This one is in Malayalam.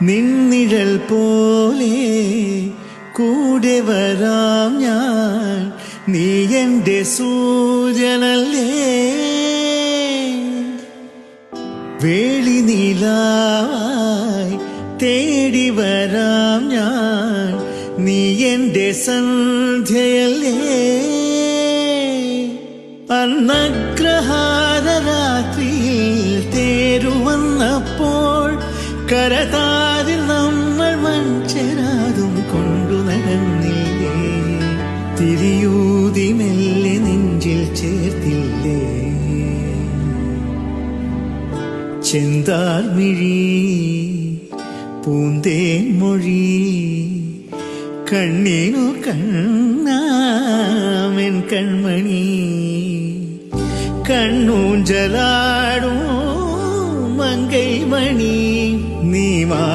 നിന്നിഴൽ പോലെ കൂടെ വരാം ഞാൻ, നീ എൻ്റെ സൂര്യനല്ലേ. വേളി നീലായി തേടി വരാം ഞാൻ, നീ എൻ്റെ സന്ധ്യയല്ലേ. അന്നഗ്രഹാര രാത്രിയിൽ തേരുവന്നപ്പോൾ കരതാരിൽ നമ്മൾ മൺചെരാതും കൊണ്ടു നടന്നില്ലേ. തിരിയൂതി മെല്ലെ നെഞ്ചിൽ ചേർത്തില്ലേ. ചെന്താർമിഴി പൂന്തേൻ മൊഴി കണ്ണിനു കണ്ണാമെൻ കൺമണി. കണ്ണൂഞ്ചലാടും മങ്കൈമണി.